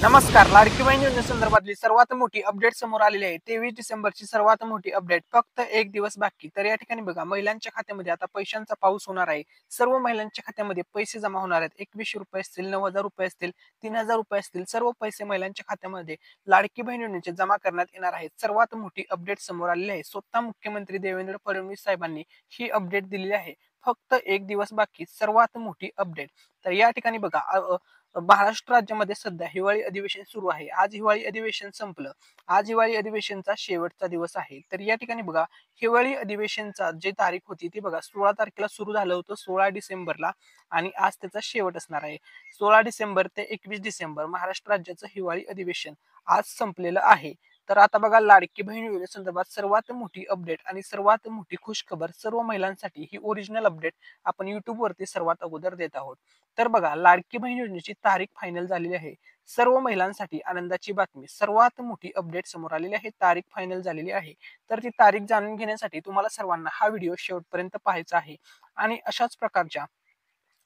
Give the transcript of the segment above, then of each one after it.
नमस्कार. लाडकी बहीण योजनेसंदर्भातली सर्वात मोठी अपडेट समोर आलेली आहे. 23 डिसेंबरची सर्वात मोठी अपडेट. फक्त एक दिवस बाकी. तर या ठिकाणी बघा, महिलांच्या खात्यामध्ये आता पैशांचा पाऊस होणार आहे. सर्व महिलांच्या खात्यामध्ये पैसे जमा होणार आहेत. ₹2100 असतील, ₹9000 असतील, ₹3000 असतील, सर्व पैसे महिलांच्या खात्यामध्ये लाडकी बहीण योजनेचे जमा करण्यात येणार आहेत. सर्वात मोठी अपडेट समोर आलेली आहे. स्वतः मुख्यमंत्री देवेंद्र फडणवीस साहेबांनी ही अपडेट दिलेली आहे. फक्त एक दिवस बाकी, सर्वात मोठी अपडेट. तर या ठिकाणी बघा, महाराष्ट्र राज्यामध्ये सध्या हिवाळी अधिवेशन सुरू आहे. आज हिवाळी अधिवेशन संपलं. आज हिवाळी अधिवेशनचा शेवटचा दिवस आहे. तर या ठिकाणी बघा, हिवाळी अधिवेशनचा जी तारीख होती ती बघा 16 तारखेला सुरू झालं होतं, 16 डिसेंबरला, आणि आज त्याचा शेवट असणार आहे. 16 डिसेंबर ते 21 डिसेंबर महाराष्ट्र राज्याचं हिवाळी अधिवेशन आज संपलेलं आहे. तर आता बघा, लाडकी बहीण योजनेसंदर्भात सर्वात मोठी अपडेट आणि सर्वात मोठी खुशखबर सर्व महिलांसाठी, ही ओरिजिनल अपडेट आपण YouTube वरती सर्वात अगोदर देत आहोत. तर बघा, लाडकी बहीण योजनेची तारीख फायनल झालेली आहे. सर्व महिलांसाठी आनंदाची बातमी, सर्वात मोठी अपडेट समोर आलेली आहे. तारीख फायनल झालेली आहे. तर ती तारीख जाणून घेण्यासाठी तुम्हाला सर्वांना हा व्हिडिओ शेवटपर्यंत पाहायचा आहे. आणि अशाच प्रकारच्या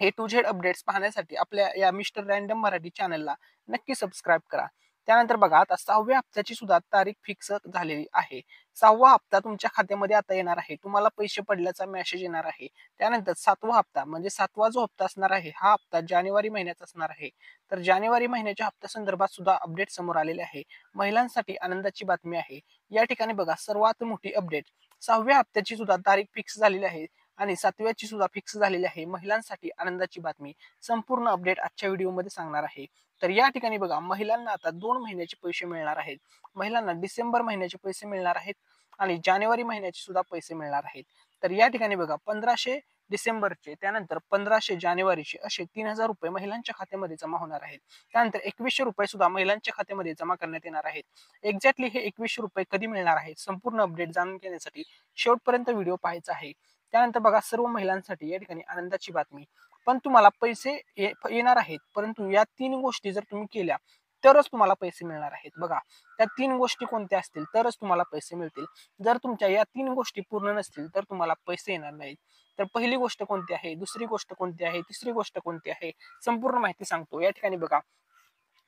A to Z अपडेट्स पाहण्यासाठी आपल्या या मिस्टर रँडम मराठी चॅनलला नक्की सबस्क्राईब करा. त्यानंतर बघा, आता 6व्या हप्त्याची सुद्धा तारीख फिक्स झालेली आहे. 6वा हप्ता तुमच्या खात्यामध्ये आता येणार आहे. तुम्हाला पैसे पडल्याचा मेसेज येणार आहे. त्यानंतर 7वा हप्ता, म्हणजे 7वा जो हप्ता असणार आहे, हा हप्ता जानेवारी महिन्याचा असणार आहे. तर जानेवारी महिन्याच्या हप्त्यासंदर्भात सुद्धा अपडेट समोर आलेले आहे. महिलांसाठी आनंदाची बातमी आहे. या ठिकाणी बघा, सर्वात मोठी अपडेट, 6व्या हप्त्याची सुद्धा तारीख फिक्स झालेली आहे आणि 7व्याची सुद्धा फिक्स झालेली आहे. महिलांसाठी आनंदाची बातमी. संपूर्ण अपडेट आजच्या व्हिडिओमध्ये सांगणार आहे. तर या ठिकाणी बघा, महिलांना आता 2 महिन्याचे पैसे मिळणार आहेत. महिलांना डिसेंबर महिन्याचे पैसे मिळणार आहेत आणि जानेवारी महिन्याचे सुद्धा पैसे मिळणार आहेत. तर या ठिकाणी बघा, 1500 डिसेंबरचे, त्यानंतर 1500 जानेवारीचे, असे ₹3000 महिलांच्या खात्यामध्ये जमा होणार आहेत. त्यानंतर ₹2100 सुद्धा महिलांच्या खात्यामध्ये जमा करण्यात येणार आहेत. एक्झॅक्टली हे ₹2100 कधी मिळणार आहेत, संपूर्ण अपडेट जाणून घेण्यासाठी शेवटपर्यंत व्हिडिओ पाहायचा आहे. त्यानंतर बघा, सर्व महिलांसाठी या ठिकाणी आनंदाची बातमी. पण तुम्हाला पैसे येणार आहेत, परंतु या 3 गोष्टी जर तुम्ही केल्या तरच तुम्हाला पैसे मिळणार आहेत. बघा, त्या 3 गोष्टी कोणत्या असतील तरच तुम्हाला पैसे मिळतील. जर तुमच्या या 3 गोष्टी पूर्ण नसतील तर तुम्हाला पैसे येणार नाहीत. तर पहिली गोष्ट कोणती आहे, दुसरी गोष्ट कोणती आहे, तिसरी गोष्ट कोणती आहे, संपूर्ण माहिती सांगतो. या ठिकाणी बघा,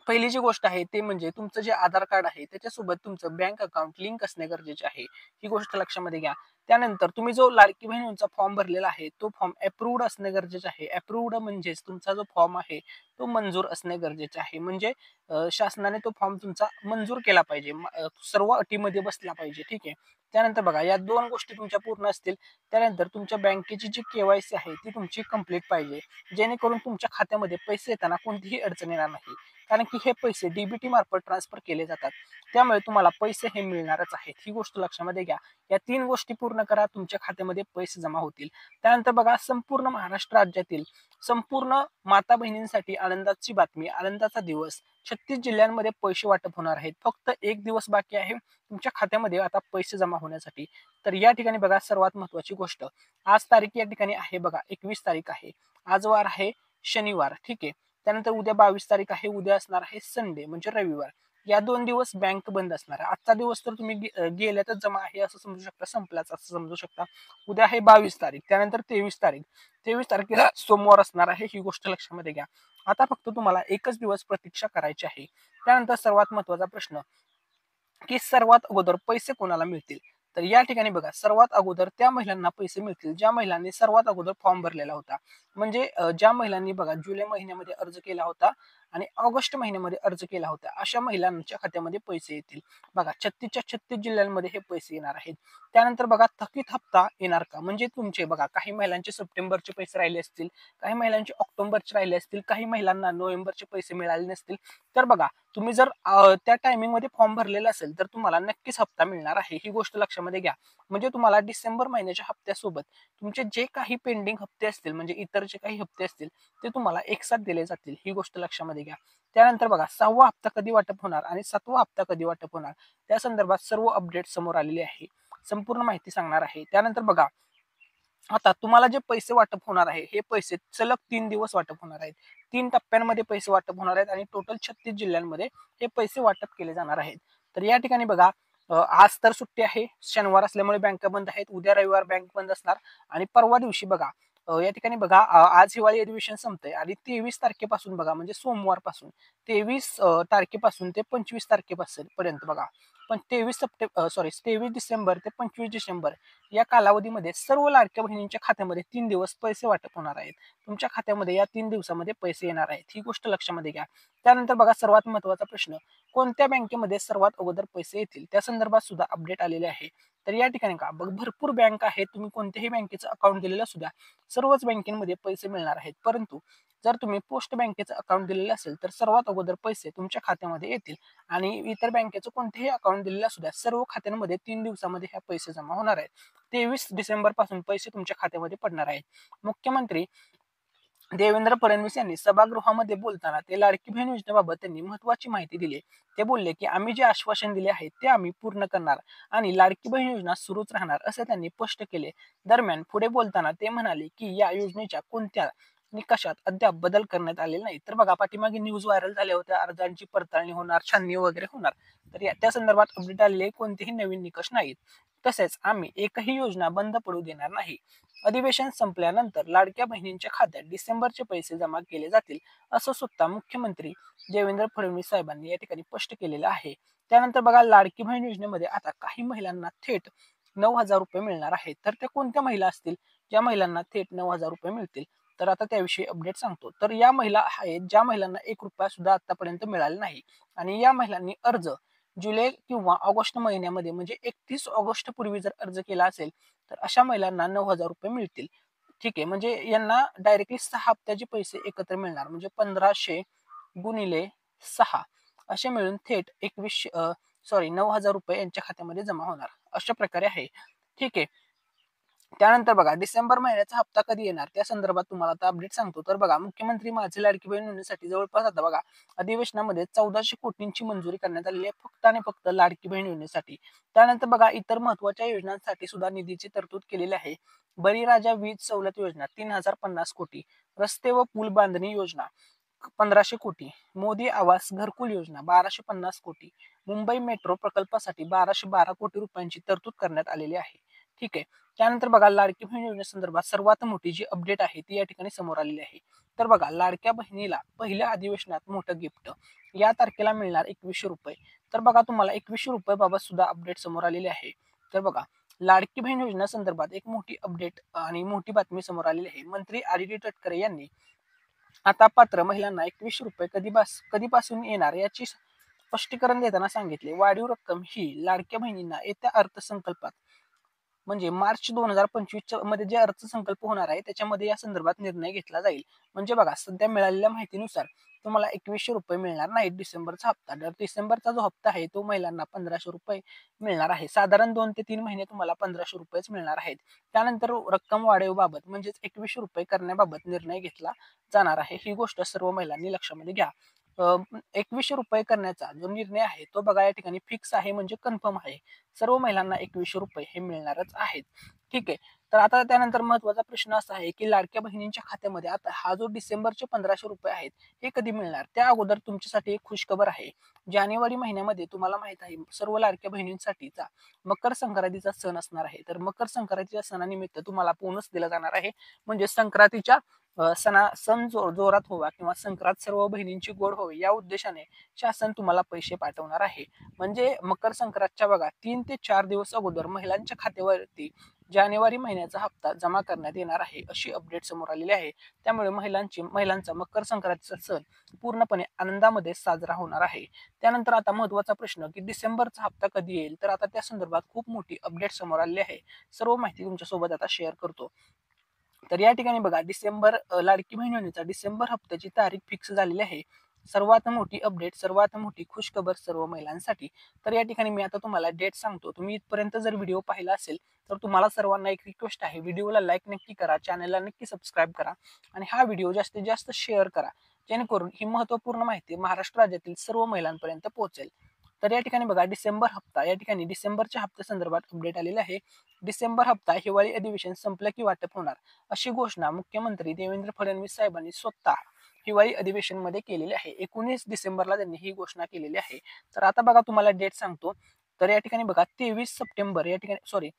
पहिली जी गोष्ट आहे ते म्हणजे तुमचं जे आधार कार्ड आहे त्याच्यासोबत तुमचं बँक अकाउंट लिंक असणे गरजेचे आहे. ही गोष्ट लक्षामध्ये घ्या. त्यानंतर तुम्ही जो लाडकी बहिणीचा फॉर्म भरलेला आहे तो फॉर्म अप्रूव्ड असणे गरजेचे आहे. अप्रूव्ड म्हणजेच तुमचा जो फॉर्म आहे तो मंजूर असणे गरजेचे आहे. म्हणजे शासनाने तो फॉर्म तुमचा मंजूर केला पाहिजे, सर्व अटीमध्ये बसला पाहिजे. ठीक आहे. त्यानंतर बघा, या 2 गोष्टी तुमच्या पूर्ण असतील. त्यानंतर तुमच्या बँकेची जी KYC आहे ती तुमची कंप्लीट पाहिजे, जेणेकरून तुमच्या खात्यामध्ये पैसे येताना कोणतीही अडचण येणार नाही. कारण की हे पैसे DBT मार्फत ट्रान्सफर केले जातात. त्यामुळे तुम्हाला पैसे हे मिळणारच आहेत. ही गोष्ट लक्षामध्ये घ्या. या 3 गोष्टी पूर्ण करा, तुमच्या खात्यामध्ये पैसे जमा होतील. त्यानंतर बघा, संपूर्ण महाराष्ट्र राज्यातील संपूर्ण माता बहिणींसाठी आनंदाची बातमी, आनंदाचा दिवस. 36 जिल्ह्यांमध्ये पैसे वाटप होणार आहेत. फक्त एक दिवस बाकी आहे तुमच्या खात्यामध्ये आता पैसे जमा होण्यासाठी. तर या ठिकाणी बघा, सर्वात महत्वाची गोष्ट, आज तारीख या ठिकाणी आहे बघा, 21 तारीख आहे. आज वार आहे शनिवार. ठीक आहे. त्यानंतर उद्या 22 तारीख आहे. उद्या असणार आहे संडे, म्हणजे रविवार. या 2 दिवस बँक बंद असणार आहे. आजचा दिवस तर तुम्ही गेल्यातच जमा आहे असं समजू शकता, संपलाच असं समजू शकता. उद्या आहे 22 तारीख, त्यानंतर 23 तारीख. 23 तारखेला सोमवार असणार आहे. ही गोष्ट लक्षामध्ये घ्या. आता फक्त तुम्हाला एकच दिवस प्रतीक्षा करायची आहे. त्यानंतर सर्वात महत्वाचा प्रश्न, की सर्वात अगोदर पैसे कोणाला मिळतील. तर या ठिकाणी बघा, सर्वात अगोदर त्या महिलांना पैसे मिळतील ज्या महिलांनी सर्वात अगोदर फॉर्म भरलेला होता. म्हणजे ज्या महिलांनी बघा जुलै महिन्यामध्ये अर्ज केला होता आणि ऑगस्ट महिन्यामध्ये अर्ज केला होता, अशा महिलांच्या खात्यामध्ये पैसे येतील. बघा, 36च्या 36 जिल्ह्यांमध्ये हे पैसे येणार आहेत. त्यानंतर बघा, थकीत हप्ता येणार का, म्हणजे तुमचे बघा, काही महिलांचे सप्टेंबरचे पैसे राहिले असतील, काही महिलांचे ऑक्टोबरचे राहिले असतील, काही महिलांना नोव्हेंबरचे पैसे मिळाले नसतील. तर बघा, तुम्ही जर त्या टायमिंग मध्ये फॉर्म भरलेला असेल तर तुम्हाला नक्कीच हप्ता मिळणार आहे. ही गोष्ट लक्षामध्ये घ्या. म्हणजे तुम्हाला डिसेंबर महिन्याच्या हप्त्यासोबत तुमचे जे काही पेंडिंग हप्ते असतील, म्हणजे इतर जे काही हप्ते असतील, ते तुम्हाला एकसाथ दिले जातील. ही गोष्ट लक्षामध्ये घ्या. त्यानंतर बघा, 6वा हप्ता कधी वाटप होणार आणि 7वा हप्ता कधी वाटप होणार, त्या संदर्भात सर्व अपडेट समोर आलेली आहे. संपूर्ण माहिती सांगणार आहे. त्यानंतर बघा, आता तुम्हाला जे पैसे वाटप होणार आहे हे पैसे सलग 3 दिवस वाटप होणार आहेत. 3 टप्प्यांमध्ये पैसे वाटप होणार आहेत आणि टोटल 36 जिल्ह्यांमध्ये हे पैसे वाटप केले जाणार आहेत. तर या ठिकाणी बघा, आज तर सुट्टी आहे, शनिवार असल्यामुळे बँका बंद आहेत. उद्या रविवार बँक बंद असणार आणि परवा दिवशी बघा, या ठिकाणी बघा आज हिवाळी अधिवेशन संपतंय आणि 23 तारखेपासून बघा म्हणजे सोमवारपासून 23 तारखेपासून ते 25 तारखेपर्यंत बघा पण 23 डिसेंबर ते 25 डिसेंबर या कालावधीमध्ये सर्व लाडक्या बहिणींच्या खात्यामध्ये 3 दिवस पैसे वाटप होणार आहेत. तुमच्या खात्यामध्ये या 3 दिवसामध्ये पैसे येणार आहेत, ही गोष्ट लक्षामध्ये घ्या. त्यानंतर बघा सर्वात महत्वाचा प्रश्न, कोणत्या बँकेमध्ये सर्वात अगोदर पैसे येतील त्या संदर्भात सुद्धा अपडेट आलेले आहे. तर या ठिकाणी का बघ भरपूर बँक आहेत, तुम्ही कोणत्याही बँकेचं अकाउंट दिलेलं असू द्या, सर्वच बँकेमध्ये पैसे मिळणार आहेत. परंतु जर तुम्ही पोस्ट बँकेचं अकाउंट दिलेलं असेल तर सर्वात अगोदर पैसे तुमच्या खात्यामध्ये येतील आणि इतर बँकेचं कोणतेही अकाउंट दिलेलं असू द्या, सर्व खात्यांमध्ये 3 दिवसामध्ये ह्या पैसे जमा होणार आहेत. 23 डिसेंबर पासून पैसे तुमच्या खात्यामध्ये पडणार आहेत. मुख्यमंत्री देवेंद्र फडणवीस यांनी सभागृहामध्ये बोलताना ते लाडकी बहीण योजनेबाबत त्यांनी महत्वाची माहिती दिली. ते बोलले की आम्ही जे आश्वासन दिले आहे ते आम्ही पूर्ण करणार आणि लाडकी बहीण योजना सुरूच राहणार असं त्यांनी स्पष्ट केले. दरम्यान पुढे बोलताना ते म्हणाले की या योजनेच्या कोणत्या निकषात अद्याप बदल करण्यात आलेले नाही. तर बघा पाठीमागे न्यूज व्हायरल झाल्या होत्या, अर्जांची पडताळणी होणार, छाननी वगैरे होणार. तर त्या संदर्भात अपडेट आलेले कोणतेही नवीन निकष नाहीत. तसेच आम्ही एकही योजना बंद पडू देणार नाही. अधिवेशन संपल्यानंतर लाडक्या बहिणींच्या खात्यात डिसेंबरचे पैसे जमा केले जातील असं स्वतः मुख्यमंत्री देवेंद्र फडणवीस साहेबांनी या ठिकाणी स्पष्ट केलेलं आहे. त्यानंतर बघा लाडकी बहीण योजनेमध्ये आता काही महिलांना थेट 9,000 रुपये मिळणार आहेत. तर त्या कोणत्या महिला असतील ज्या महिलांना थेट 9,000 रुपये मिळतील, तर आता त्याविषयी अपडेट सांगतो. तर या महिला आहेत ज्या महिलांना 1 रुपया सुद्धा आतापर्यंत मिळाला नाही आणि या महिलांनी अर्ज जुलै किंवा ऑगस्ट महिन्यामध्ये म्हणजे 31 ऑगस्ट पूर्वी जर अर्ज केला असेल तर अशा महिलांना 9,000 रुपये मिळतील. ठीक आहे, म्हणजे यांना डायरेक्टली 6 हप्त्याचे पैसे एकत्र मिळणार म्हणजे 1500 गुणिले 6 असे मिळून थेट 9,000 रुपये यांच्या खात्यामध्ये जमा होणार. अशा प्रकारे आहे. ठीक आहे. त्यानंतर बघा डिसेंबर महिन्याचा हप्ता कधी येणार त्या संदर्भात तुम्हाला आता अपडेट सांगतो. तर बघा मुख्यमंत्री माझी लाडकी बहीण योजनेसाठी जवळपास आता बघा अधिवेशनामध्ये 1400 कोटींची मंजुरी करण्यात आलेली आहे फक्त आणि फक्त लाडकी बहीण योजनेसाठी. त्यानंतर बघा इतर महत्वाच्या योजनांसाठी सुद्धा निधीची तरतूद केलेली आहे. बळीराजा वीज सवलत योजना 3,050 कोटी, रस्ते व पूल बांधणी योजना 1,500 कोटी, मोदी आवास घरकुल योजना 1,250 कोटी, मुंबई मेट्रो प्रकल्पासाठी 1,212 कोटी रुपयांची तरतूद करण्यात आलेली आहे. ठीक आहे. त्यानंतर बघा लाडकी बहीण योजनेसंदर्भात सर्वात मोठी जी अपडेट आहे ती या ठिकाणी समोर आलेली आहे. तर बघा लाडक्या बहिणीला पहिल्या अधिवेशनात मोठं गिफ्ट या तारखेला मिळणार 2,100 रुपये. तर बघा तुम्हाला 2,100 रुपये बाबत सुद्धा अपडेट समोर आलेली आहे. तर बघा लाडकी बहीण योजनेसंदर्भात एक मोठी अपडेट आणि मोठी बातमी समोर आलेली आहे. मंत्री आदिती तटकरे यांनी आता पात्र महिलांना 2,100 रुपये कधीपासून येणार याची स्पष्टीकरण देताना सांगितले. वाढीव रक्कम ही लाडक्या बहिणींना येत्या अर्थसंकल्पात म्हणजे मार्च 2025 मध्ये जे अर्थसंकल्प होणार आहे त्याच्यामध्ये या संदर्भात निर्णय घेतला जाईल. म्हणजे बघा सध्या मिळालेल्या माहितीनुसार तुम्हाला 2,100 रुपये मिळणार नाहीत डिसेंबरचा हप्ता. तर डिसेंबरचा जो हप्ता आहे तो महिलांना 1,500 रुपये मिळणार आहे. साधारण 2 ते 3 महिने तुम्हाला 1,500 रुपयेच मिळणार आहेत. त्यानंतर रक्कम वाढीबाबत म्हणजेच 2,100 रुपये करण्याबाबत निर्णय घेतला जाणार आहे. ही गोष्ट सर्व महिलांनी लक्षामध्ये घ्या. 2,100 रुपये करण्याचा जो निर्णय आहे तो बघा या ठिकाणी फिक्स आहे म्हणजे कन्फर्म आहे. सर्व महिलांना 2,100 रुपये हे मिळणारच आहेत. ठीक आहे. तर आता त्यानंतर महत्वाचा प्रश्न असा आहे की लाडक्या बहिणींच्या खात्यामध्ये आता हा जो डिसेंबरचे 1,500 रुपये आहेत हे कधी मिळणार. त्या अगोदर तुमच्यासाठी एक खुशखबर आहे. जानेवारी महिन्यामध्ये तुम्हाला माहित आहे सर्व लाडक्या बहिणींसाठीचा मकर संक्रांतीचा सण असणार आहे. तर मकर संक्रांतीच्या सणानिमित्त तुम्हाला बोनस दिला जाणार आहे. म्हणजे संक्रांतीच्या सण जोरात व्हावा किंवा संक्रांत सर्व बहिणींची गोड व्हावी या उद्देशाने शासन तुम्हाला पैसे पाठवणार आहे. म्हणजे मकर संक्रांतच्या बघा 3 ते 4 दिवस अगोदर महिलांच्या खात्यावरती जानेवारी महिन्याचा हप्ता जमा करण्यात येणार आहे अशी अपडेट समोर आलेली आहे. त्यामुळे महिलांचा मकर संक्रांतीचा सण पूर्णपणे आनंदामध्ये साजरा होणार आहे. त्यानंतर आता महत्वाचा प्रश्न की डिसेंबरचा हप्ता कधी येईल. तर आता त्या संदर्भात खूप मोठी अपडेट समोर आलेली आहे. सर्व माहिती तुमच्यासोबत आता शेअर करतो. तर या ठिकाणी बघा लाडकी बहीण योजनेचा डिसेंबर हप्त्याची तारीख फिक्स झालेली आहे. सर्वात मोठी अपडेट, सर्वात मोठी खुशखबर सर्व महिलांसाठी. तर या ठिकाणी मी आता तुम्हाला डेट सांगतो. तुम्ही इथपर्यंत जर व्हिडिओ पाहिला असेल तर तुम्हाला सर्वांना एक रिक्वेस्ट आहे, व्हिडिओला लाईक नक्की करा, चॅनलला नक्की सबस्क्राईब करा आणि हा व्हिडिओ जास्तीत जास्त शेअर करा, जेणेकरून ही महत्त्वपूर्ण माहिती महाराष्ट्र राज्यातील सर्व महिलांपर्यंत पोहोचेल. तर या ठिकाणी बघा डिसेंबर हप्ता, या ठिकाणी डिसेंबरच्या हप्त्या संदर्भात अपडेट आलेला आहे. डिसेंबर हप्ता हिवाळी अधिवेशन संपलं की वाटप होणार अशी घोषणा मुख्यमंत्री देवेंद्र फडणवीस साहेबांनी स्वतः हिवाळी अधिवेशन मध्ये केलेली आहे. 19 डिसेंबरला त्यांनी ही घोषणा केलेली आहे. तर आता बघा तुम्हाला डेट सांगतो. तर या ठिकाणी बघा 23 सप्टेंबर या ठिकाणी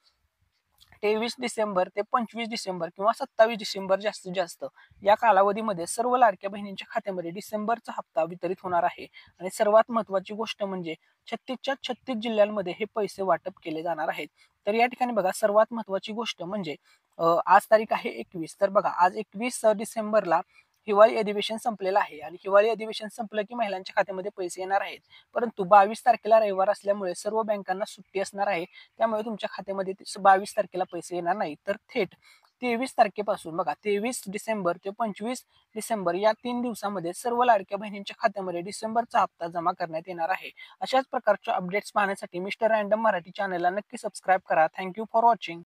23 डिसेंबर ते 25 डिसेंबर किंवा 27 डिसेंबर जास्तीत जास्त या कालावधीमध्ये सर्व लाडक्या बहिणींच्या खात्यामध्ये डिसेंबरचा हप्ता वितरित होणार आहे. आणि सर्वात महत्त्वाची गोष्ट म्हणजे 36च्या 36 जिल्ह्यांमध्ये हे पैसे वाटप केले जाणार आहेत. तर या ठिकाणी बघा सर्वात महत्त्वाची गोष्ट म्हणजे आज तारीख आहे 21. तर बघा आज 21 डिसेंबरला हिवाळी अधिवेशन संपलेलं आहे आणि हिवाळी अधिवेशन संपलं की महिलांच्या खात्यामध्ये पैसे येणार आहेत. परंतु 22 तारखेला रविवार असल्यामुळे सर्व बँकांना सुट्टी असणार आहे. त्यामुळे तुमच्या खात्यामध्ये 22 तारखेला पैसे येणार नाही. तर थेट 23 तारखेपासून बघा 23 डिसेंबर ते 25 डिसेंबर या 3 दिवसामध्ये सर्व लाडक्या बहिणींच्या खात्यामध्ये डिसेंबरचा हप्ता जमा करण्यात येणार आहे. अशाच प्रकारच्या अपडेट्स पाहण्यासाठी मिस्टर रँडम मराठी चॅनलला नक्की सबस्क्राईब करा. Thank you for watching.